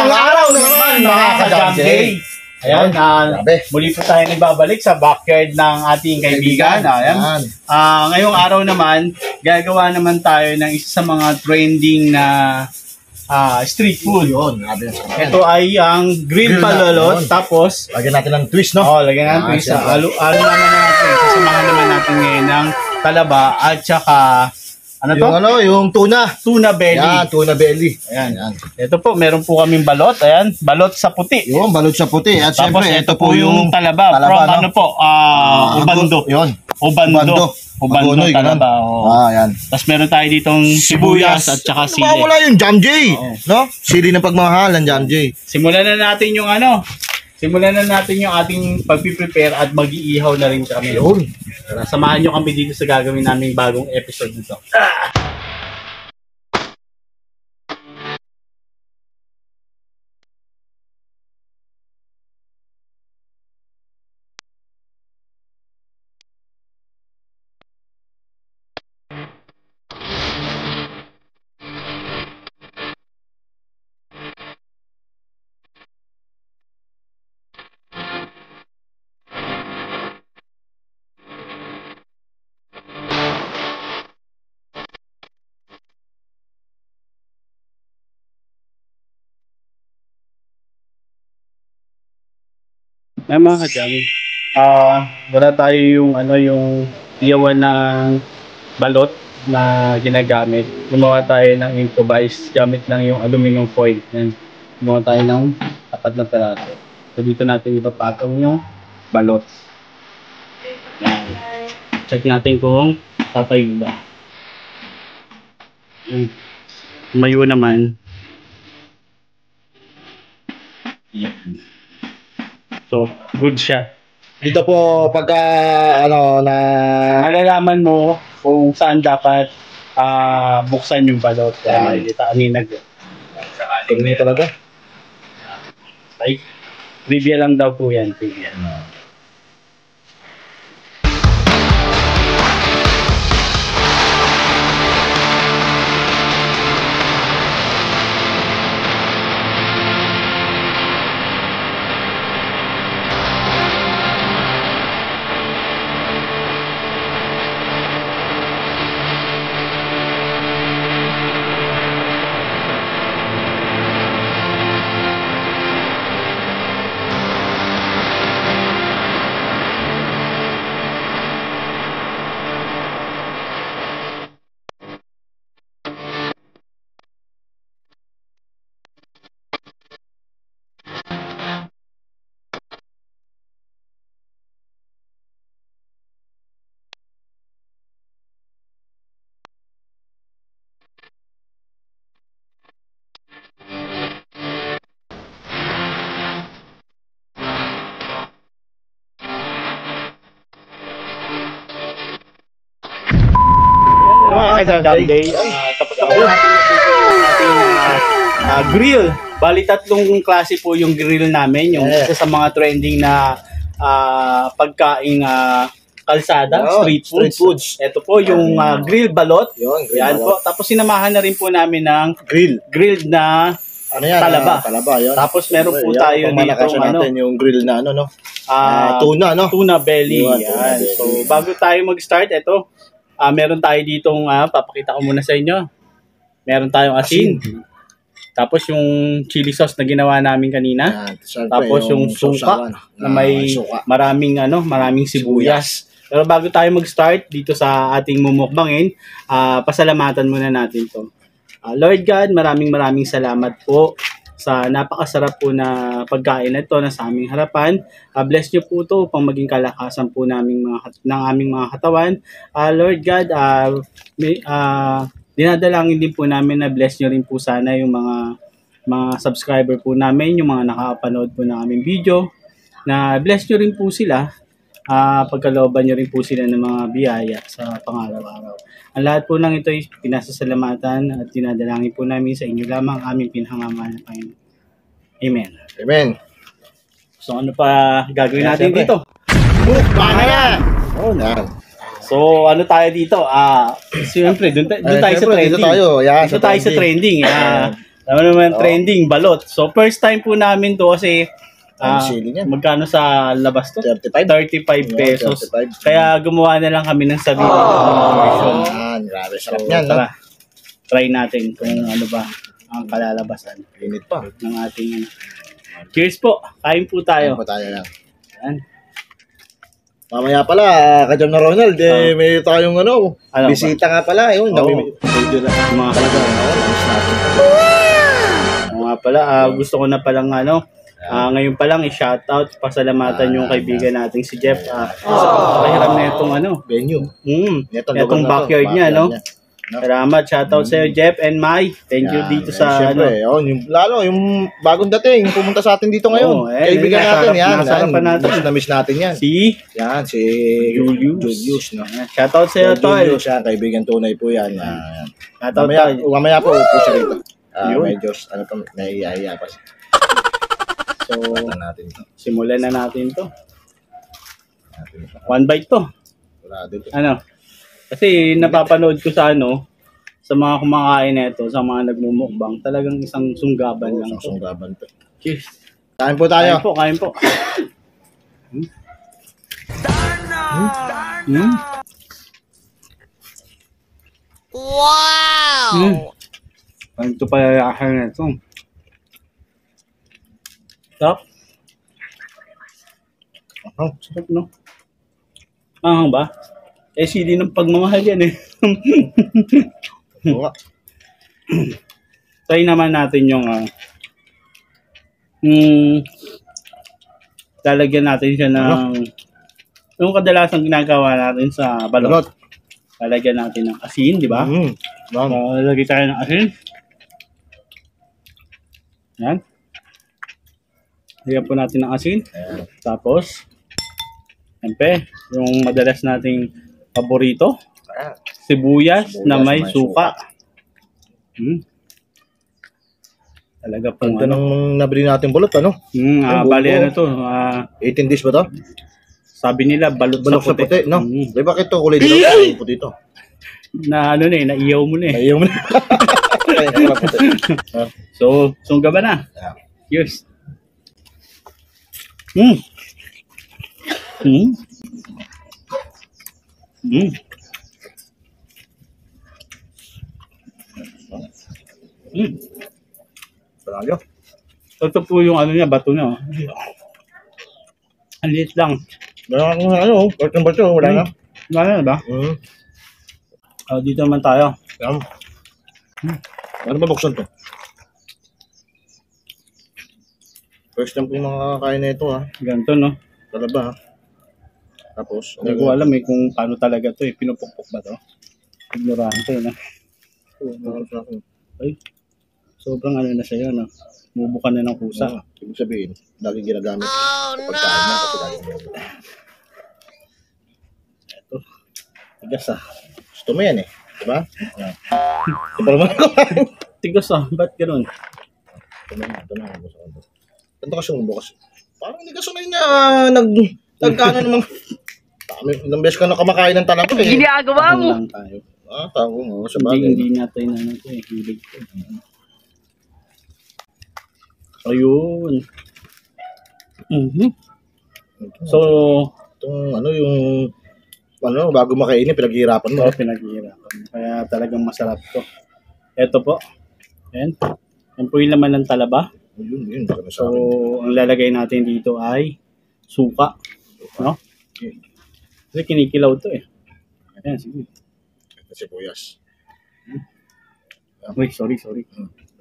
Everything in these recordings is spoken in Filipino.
Magandang araw naman mga ka-Jam Day. Ayan, muli po tayo nagbabalik sa backyard ng ating kaibigan. Ayan. Ngayong araw naman, gagawa naman tayo ng isa sa mga trending na street food. Ito ay ang grilled balot. Tapos, lagyan natin ng twist, no? Oo, lagyan natin ng twist. Ano naman natin, kasamahan naman natin ngayon ng talaba at saka ano to? Yung tuna. Tuna belly. Yan, tuna belly. Ayan. Ito po, meron po kaming balot. Ayan, balot sa puti. Yung balot sa puti. At tapos syempre, ito po yung talaba. From no? Ano po? Ubando. Yun. Ubando talaba. Yan. Tapos meron tayo ditong sibuyas at saka sili. Wala yung Jam J. No? Sili ng pagmamahalan, Jam J. Simulan na natin yung ating pagpiprepare at mag-iihaw na rin kami. Yun. Samahan nyo kami dito sa gagawin naming bagong episode nito. Mga ka-Jam, wala tayo yung iyawan ng balot na ginagamit. Gumawa tayo ng improvise gamit lang yung aluminum foil. Yan. Gumawa tayo ng apat na peraso. So dito natin ipapatong yung balot. Yan. Check natin kung tatayo ba. Tumayo naman. Yan. So, good siya. Dito po pagka malalaman mo kung saan dapat buksan yung balot. Kita ang hinag. Tingnan talaga. Ay, trivia lang daw po yan. Trivia. Jam Day. Tapos ako natin grill. Bali tatlong klase po yung grill namin. Yung isa sa mga trending na pagkaing kalsada, street foods. Ito po yung grill balot. Yan po. Tapos sinamahan na rin po namin ng grilled na talaba. Yun. Tapos meron po tayo dito natin yung grill na tuna, no? Tuna belly. Yan. So bago tayo mag-start, ito meron tayo ditong papakita ko muna sa inyo. Meron tayong asin. Tapos yung chili sauce na ginawa namin kanina. Tapos yung suka na may maraming sibuyas. Pero bago tayo mag-start dito sa ating mumukbangin, pasalamatan muna natin 'to. Lord God, maraming salamat po sa napakasarap po na pagkain na ito na sa aming harapan. Bless niyo po ito upang maging kalakasan po ng aming mga katawan. Lord God, dinadalangin din po namin na bless niyo rin po sana yung mga subscriber po namin, yung mga nakapanood po ng aming video. Na bless niyo rin po sila. Pagkalooban niyo rin po sila ng mga biyaya sa pangaraw-araw. Ang lahat po ng ito ay pinasasalamatan at dinadalangin po namin sa inyo lamang aming pinahangaman na Panginoon. Amen. Amen. So ano pa gagawin natin dito? Mukbang! So ano tayo dito? Siyempre, doon tayo sa trending. Dito tayo sa trending. Alam mo naman, trending, balot. So, first time po namin to kasi Ang sili niyan. magkano sa labas to? 35. 35 pesos. 35. Kaya gumawa na lang kami ng sarili version. Grabe, sarap So, yan, no? tara, try natin kung ano ba ang kalalabasan Init pa. ng ating cheers po. Kain po tayo. Ano pa tayo yan? Yan. Mamaya pala, Kajam na Ronald, may tayong Ano bisita nga pala. Yun, Medyo na mga talaga, namiss natin. Oo nga pala, gusto ko na palang ngayon pa lang i-shoutout, pasalamatan yung kaibigan nating si Jeff sa pagpapahiram na itong Venue. itong backyard niya, no? Salamat, shoutout sa iyo Jeff and Mai. Thank you dito sa Siyempre, lalo yung bagong dating, yung pumunta sa atin dito ngayon. Kaibigan natin yan. Nasarapan natin. Na-miss natin yan. Si Julius, no? Shoutout sa iyo, Tol. Julius, yan, kaibigan tunay po yan. Shoutout Mamaya po, upo siya dito. Yun. Medyo, nahihiya pa siya. So, natin to. simulan na natin to. One bite to. Wala dito. Kasi napapanood ko sa sa mga kumakain nito, sa mga nagmumukbang, talagang isang sunggaban lang to. Sunggaban to. Cheers. Kain po tayo. Kain po. Wow! Ito pala yakan na ito. Sarap. Sarap, no? Ba? Sili ng pagmamahal yan eh. Try naman natin yung lalagyan natin siya ng yung kadalasan ginagawa natin sa balot. Lalagyan natin ng asin, di ba? Lalagyan tayo ng asin. Yan. Lagyan po natin ng asin. Tapos, siyempre, yung madalas nating paborito, sibuyas na may suka. Talaga po. Ganda nung nabili natin bulot, Bali to. 18 days ba to? Sabi nila, balot Balok sa puti, no? Mm. Di bakit to kulay dilaw? Puti to. Naiyaw mo na eh. Ayaw mo na. Kaya ka pala puti. So, sungga ba na? Yeah. Cheers. Panalo. Ito po yung bato niya. Ang liit lang. Meron akong bato, wala na. Wala na ba? Dito naman tayo. Yan. Ano ba buksan to? First time po makakain na ito, Ganito, no? Talaba, Tapos, Hindi ko alam kung paano talaga to Pinupukpok ba to? Ignorante, no? Ay, sobrang na siya, no? Mubukan na ng kusa. Ibig sabihin, lagi ginagamit. Oh, Pagkain na, kasi no! lagi ginagamit. Ito. Tigas, Gusto mo yan, diba? Ito pa naman ako. Tigas, ba't ganun? Ito na. Ganito kasi bukas. Parang hindi ka sanay na nagkano namang ilang beses ka na kumakain ng talaga Ginagawa mo! Lang tayo. Tago mo sa bagay. Hindi natin hilig ko. Ayun. So, Itong bago makainin, pinaghihirapan mo. pinaghihirapan. Kaya talagang masarap to. Ito po. Yan. Yan po yung laman ng talaba. Yun. So, ang lalagay natin dito ay suka. No? Kasi kinikilaw to Ayan, sige. Sibuyas. Wait, sorry.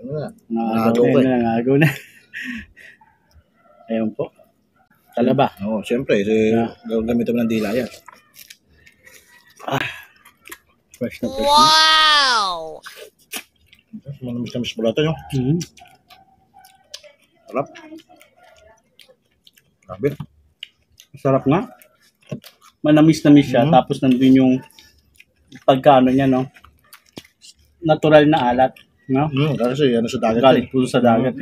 Ano na? Nangagaw na. Ayun po. Talaba. Oo, siyempre. Gamitin mo ng dila yan. Fresh na fresh. Wow! Manamis pala ito, no? Sarap. Grabe. Masarap nga. Manamis-namis siya. Tapos nandun yung pagkano niya, no? Natural na alat. No? Kasi sa dagat. Galit po sa dagat.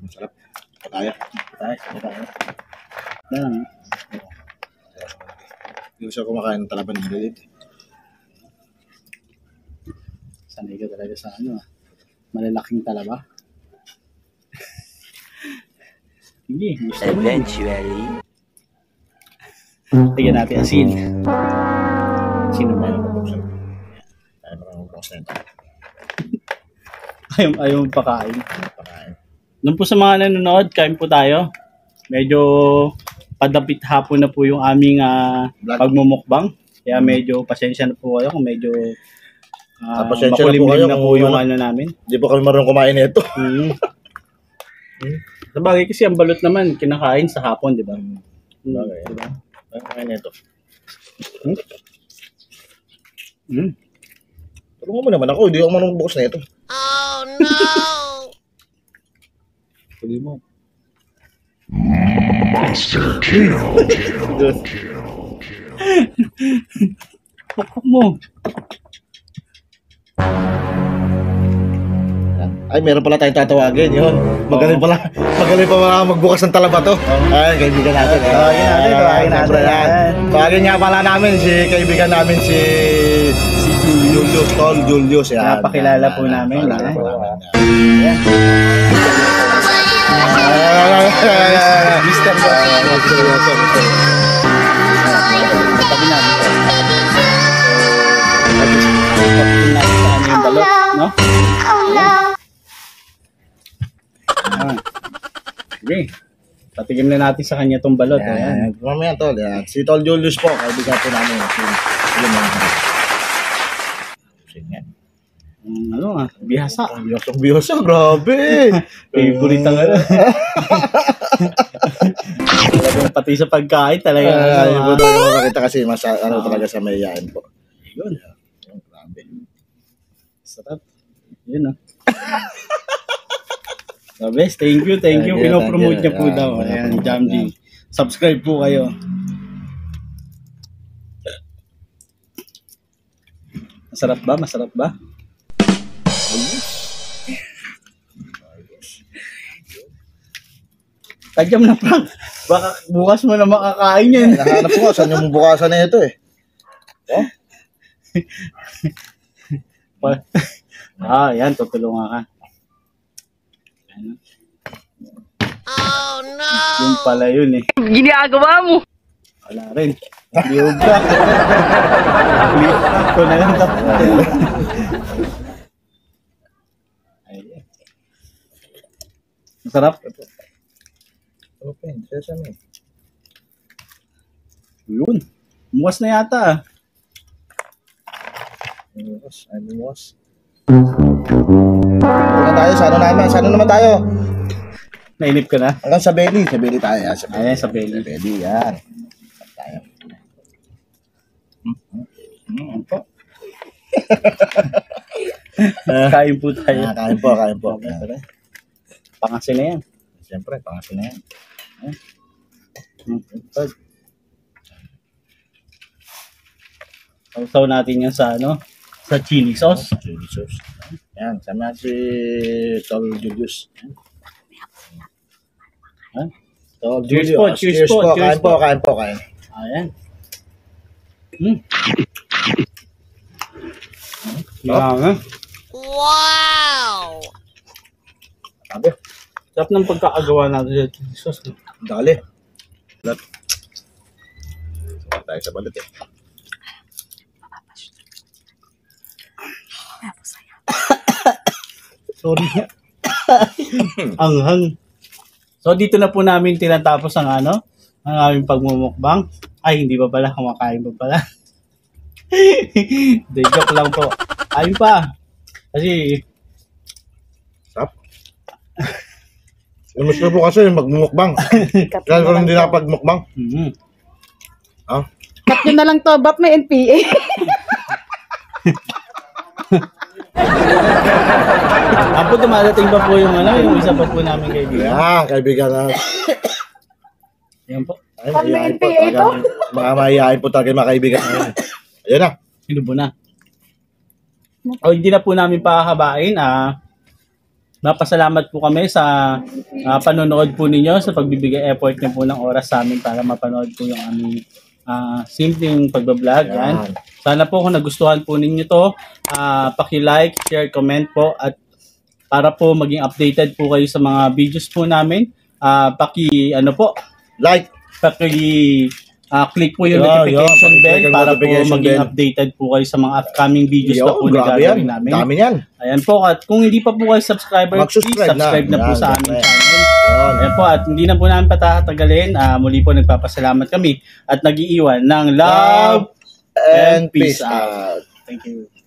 Masarap. Pataya. Ayan. Hindi siya kumakain ng talaban ng lilit. Sanay ka talaga sa malalaking talaba. Hindi, gusto mo yun. Eventually. Tignan natin asin. Sino ba? Ayaw mabuksan. Ayaw mabuksan ito. Ayaw pakain. Pakain. Doon po sa mga nanonood, kain po tayo. Medyo padapit hapon na po yung aming pagmumukbang. Kaya medyo pasensya na po kayo kung medyo Pasensya na po makulimlim kayo na po kung yung ano. namin. Hindi po kami marunong kumain nito. Sabagay kasi ang balot naman kinakain sa hapon, di ba? Sabagay. Diba? Ano kumain nito? Tulungan mo naman ako. Hindi ako marunong bukas na ito. Oh no! Tuloy mo. Pukpuk mo. Ay, meron pala tayong tatawagin. Yun. Magaling pala magbukas ng talaba to. Ay, kaibigan natin. Tawagin natin. Tawagin nga pala namin si kaibigan namin si Julius. Tol Julius. Yan. Napakilala po namin. Napakilala po namin. Mr. Tabi natin. Tabi natin sa ano yung balot, no? Okay. Patigim na natin sa kanya tong balot. Ayan. Mamaya tol. Yan. Si Tol Julius po. Kaibigan po namin. Bihasa. Bihasa. Grabe. Favorite ang ano. Talagang pati sa pagkain talaga. Ayun po daw yung makita kasi talaga sa mayayain po. Yun. Grabe. Sarap. Yun Sabes, thank you. Pinopromote niya po daw. Ayan, Jamji. Subscribe po kayo. Masarap ba? Tadyam na, Frank. Baka bukas mo na makakain yan. Nahanap ko saan yung bukasan na ito eh. Yan. Tutulungan ka. Oh no! Yung pala yun eh. Ginagawa mo! Wala rin. Liyog ka. Ito na lang tapos. Masarap. Okay, sesame. Yun. Muwas na yata. Animos. Sana naman tayo. Nainip ka na? Hanggang sa belly tayo. Yan, Ayan, sa belly. yan. Tayo. Po. Kain po tayo. Kain po. Pangasin na yan. Siyempre, pangasin na yan. Sausaw natin yan sa sa chili sauce. Chili sauce. Yan, sama si Tol Julius. Tol Cheers Julius. po, cheers po. Kain po. Ayan. Yan. Wow! Sabi, Sarap ng pagkakagawa natin sa chili sauce. dali. Lat. Tayo sa balat eh. Sorry. Anghang. So dito na po namin tinatapos ang ang aming pagmumukbang. Ay, hindi pa pala, kumakain pa pala. Hindi, joke lang po. Ayun pa. Kasi, Sarap. Mas na po kasi magmumukbang. Kaya ko hindi nakapagmukbang. Cut nyo na lang to, Bap, may NPA. Apo, dumadating pa po yung yung isa pa po namin kaibigan. Yeah, kaibigan na. Yan po. Ay, Pag may mahihain po NPA talaga. Mga mahihain po talaga yung mga kaibigan namin. Ayun na. Sinubo na. O, hindi na po namin pakakabain. Napasalamat po kami sa panonood po ninyo, sa pagbibigay effort niyo po ng oras sa amin para mapanood po yung aming simpleng pagbablog. Yan. Sana po kung nagustuhan po ninyo to, paki-like, share, comment po at para po maging updated po kayo sa mga videos po namin, paki ano po, Like. click po yung Yeah, notification yeah, bell pakiclick ang para po notification maging bell. updated po kayo sa mga upcoming videos na po na Grabe yan. gagawin namin. Dami yan. Ayan po, at kung hindi pa po kayo subscriber, please Mag-subscribe subscribe na po Yan, sa aming yan. channel. Yan. Ayan po, at hindi na po namin patatagalin. Muli po nagpapasalamat kami at nag-iiwan ng love And peace peace out. Thank you.